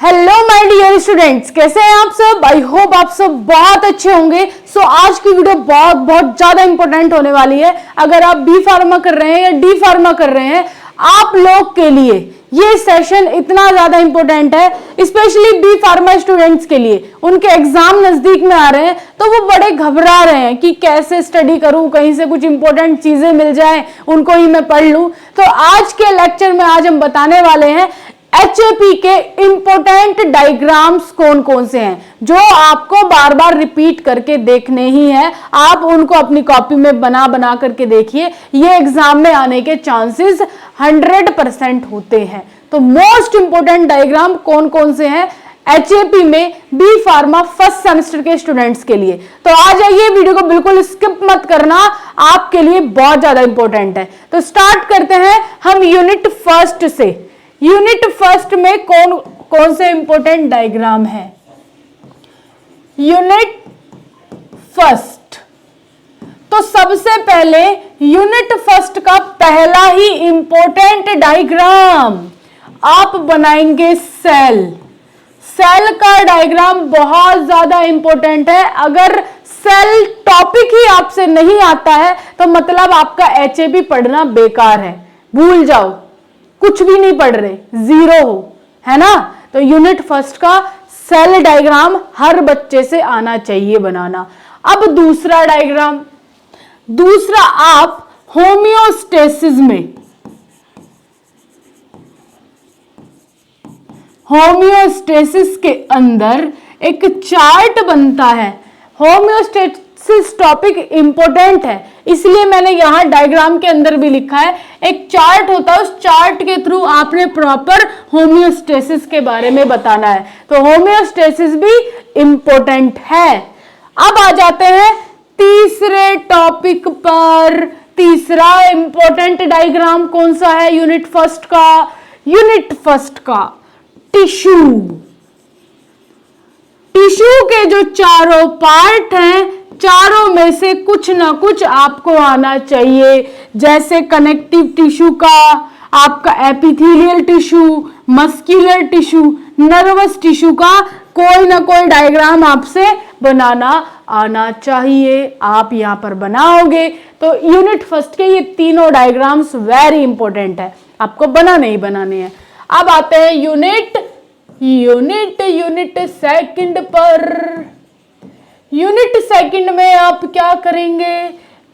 Hello my dear students, कैसे हैं आप सब। आई होप आप सब बहुत अच्छे होंगे। सो आज की वीडियो बहुत बहुत ज्यादा इंपॉर्टेंट होने वाली है। अगर आप बी फार्मा कर रहे हैं या डी फार्मा कर रहे हैं, आप लोग के लिए ये सेशन इतना ज्यादा इंपॉर्टेंट है, स्पेशली बी फार्मा स्टूडेंट्स के लिए। उनके एग्जाम नजदीक में आ रहे हैं तो वो बड़े घबरा रहे हैं कि कैसे स्टडी करूं, कहीं से कुछ इंपॉर्टेंट चीजें मिल जाएं, उनको ही मैं पढ़ लूं। तो आज के लेक्चर में आज हम बताने वाले हैं एचएपी के इंपॉर्टेंट डायग्राम्स कौन कौन से हैं जो आपको बार बार रिपीट करके देखने ही हैं। आप उनको अपनी कॉपी में बना बना करके देखिए, ये एग्जाम में आने के चांसेस 100% होते हैं। तो मोस्ट इंपॉर्टेंट डायग्राम कौन कौन से हैं एचएपी में बी फार्मा फर्स्ट सेमेस्टर के स्टूडेंट्स के लिए। तो आ जाइए, वीडियो को बिल्कुल स्किप मत करना, आपके लिए बहुत ज्यादा इंपॉर्टेंट है। तो स्टार्ट करते हैं हम यूनिट फर्स्ट से। यूनिट फर्स्ट में कौन कौन से इंपॉर्टेंट डायग्राम है। यूनिट फर्स्ट, तो सबसे पहले यूनिट फर्स्ट का पहला ही इंपॉर्टेंट डायग्राम आप बनाएंगे सेल। सेल का डायग्राम बहुत ज्यादा इंपॉर्टेंट है। अगर सेल टॉपिक ही आपसे नहीं आता है तो मतलब आपका एचएपी पढ़ना बेकार है, भूल जाओ, कुछ भी नहीं पढ़ रहे, जीरो हो, है ना। तो यूनिट फर्स्ट का सेल डायग्राम हर बच्चे से आना चाहिए बनाना। अब दूसरा डायग्राम, दूसरा आप होम्योस्टेसिस में, होम्योस्टेसिस के अंदर एक चार्ट बनता है। होम्योस्टेसिस टॉपिक इंपॉर्टेंट है, इसलिए मैंने यहां डायग्राम के अंदर भी लिखा है। एक चार्ट होता है, उस चार्ट के थ्रू आपने प्रॉपर होम्योस्टेसिस के बारे में बताना है। तो होम्योस्टेसिस भी इंपॉर्टेंट है। अब आ जाते हैं तीसरे टॉपिक पर। तीसरा इंपॉर्टेंट डायग्राम कौन सा है यूनिट फर्स्ट का। यूनिट फर्स्ट का टिश्यू। टिश्यू के जो चारों पार्ट हैं, चारों में से कुछ ना कुछ आपको आना चाहिए। जैसे कनेक्टिव टिश्यू का, आपका epithelial tissue, muscular tissue, nervous tissue का कोई ना कोई डायग्राम आपसे बनाना आना चाहिए। आप यहां पर बनाओगे तो यूनिट फर्स्ट के ये तीनों डायग्राम्स वेरी इंपॉर्टेंट है, आपको बनाने ही बनाने हैं। अब आते हैं यूनिट सेकंड पर। यूनिट सेकंड में आप क्या करेंगे,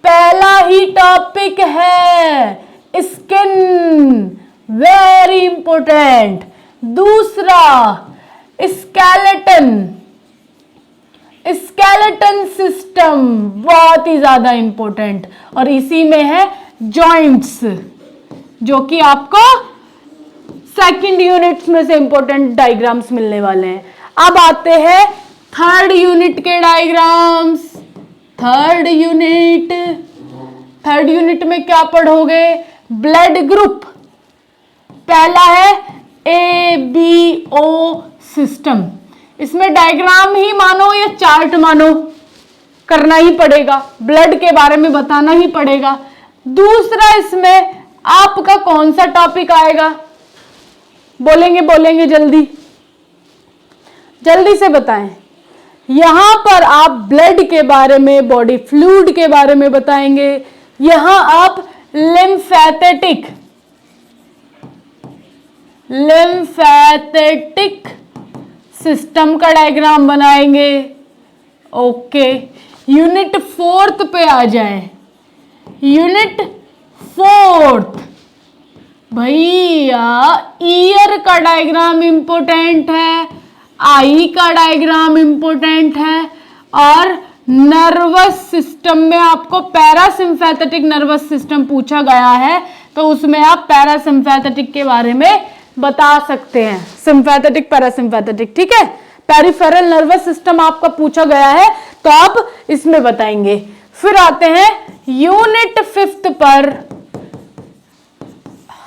पहला ही टॉपिक है स्किन, वेरी इंपॉर्टेंट। दूसरा स्केलेटन, स्केलेटन सिस्टम बहुत ही ज्यादा इंपॉर्टेंट। और इसी में है जॉइंट्स, जो कि आपको सेकंड यूनिट्स में से इंपॉर्टेंट डायग्राम्स मिलने वाले हैं। अब आते हैं थर्ड यूनिट के डायग्राम्स। थर्ड यूनिट में क्या पढ़ोगे, ब्लड ग्रुप। पहला है ABO सिस्टम। इसमें डायग्राम ही मानो या चार्ट मानो, करना ही पड़ेगा, ब्लड के बारे में बताना ही पड़ेगा। दूसरा इसमें आपका कौन सा टॉपिक आएगा, बोलेंगे जल्दी से बताएं। यहां पर आप ब्लड के बारे में, बॉडी फ्लूइड के बारे में बताएंगे। यहां आप लिम्फेटिक सिस्टम का डायग्राम बनाएंगे। ओके, यूनिट फोर्थ पे आ जाएं। यूनिट फोर्थ, भैया ईयर का डायग्राम इंपॉर्टेंट है, आई का डायग्राम इंपॉर्टेंट है, और नर्वस सिस्टम में आपको पैरासिम्पैथेटिक नर्वस सिस्टम पूछा गया है, तो उसमें आप पैरासिम्पैथेटिक के बारे में बता सकते हैं। सिम्पैथेटिक, पैरासिम्पैथेटिक, ठीक है। पेरिफेरल नर्वस सिस्टम आपका पूछा गया है तो आप इसमें बताएंगे। फिर आते हैं यूनिट फिफ्थ पर।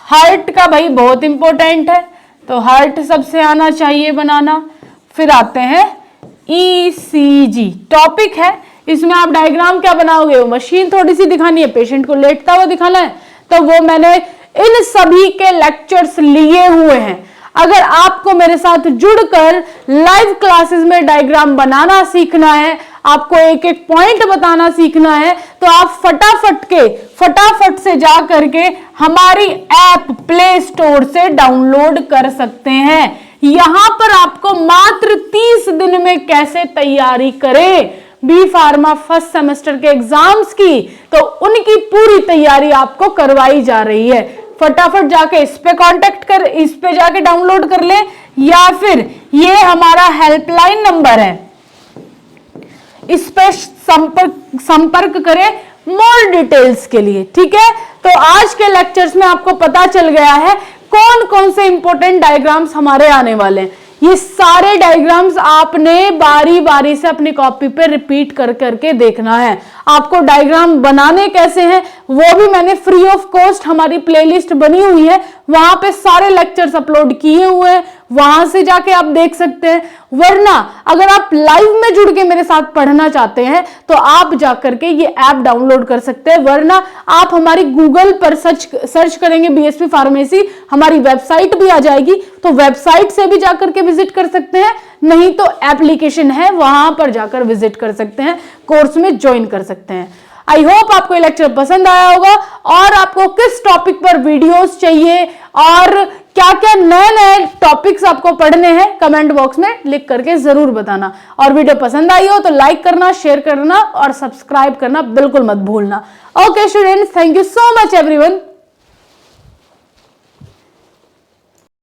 हार्ट का भाई बहुत इंपॉर्टेंट है, तो हार्ट सबसे आना चाहिए बनाना। फिर आते हैं ECG टॉपिक है, इसमें आप डायग्राम क्या बनाओगे, वो मशीन थोड़ी सी दिखानी है, पेशेंट को लेटता हुआ दिखाना है, तो वो मैंने इन सभी के लेक्चर्स लिए हुए हैं। अगर आपको मेरे साथ जुड़कर लाइव क्लासेस में डायग्राम बनाना सीखना है, आपको एक एक पॉइंट बताना सीखना है, तो आप फटाफट से जा करके हमारी ऐप प्ले स्टोर से डाउनलोड कर सकते हैं। यहां पर आपको मात्र 30 दिन में कैसे तैयारी करें बी फार्मा फर्स्ट सेमेस्टर के एग्जाम्स की, तो उनकी पूरी तैयारी आपको करवाई जा रही है। फटाफट जाके इस पे जाके डाउनलोड कर ले, या फिर ये हमारा हेल्पलाइन नंबर है, इस पे संपर्क करें मोर डिटेल्स के लिए। ठीक है, तो आज के लेक्चर्स में आपको पता चल गया है कौन कौन से इंपॉर्टेंट डायग्राम्स हमारे आने वाले हैं। ये सारे डायग्राम्स आपने बारी बारी से अपनी कॉपी पे रिपीट कर करके देखना है। आपको डायग्राम बनाने कैसे हैं वो भी मैंने फ्री ऑफ कॉस्ट हमारी प्लेलिस्ट बनी हुई है, वहां पे सारे लेक्चर्स अपलोड किए हुए हैं, वहां से जाके आप देख सकते हैं। वरना अगर आप लाइव में जुड़ के मेरे साथ पढ़ना चाहते हैं तो आप जाकर के ये ऐप डाउनलोड कर सकते हैं। वरना आप हमारी गूगल पर सर्च करेंगे बीएसपी फार्मेसी, हमारी वेबसाइट भी आ जाएगी, तो वेबसाइट से भी जाकर के विजिट कर सकते हैं, नहीं तो एप्लीकेशन है वहां पर जाकर विजिट कर सकते हैं, कोर्स में ज्वाइन कर सकते हैं। आई होप आपको ये लेक्चर पसंद आया होगा, और आपको किस टॉपिक पर वीडियोस चाहिए और क्या क्या नए नए टॉपिक्स आपको पढ़ने हैं कमेंट बॉक्स में लिख करके जरूर बताना। और वीडियो पसंद आई हो तो लाइक करना, शेयर करना और सब्सक्राइब करना बिल्कुल मत भूलना। Okay students, thank you so much everyone.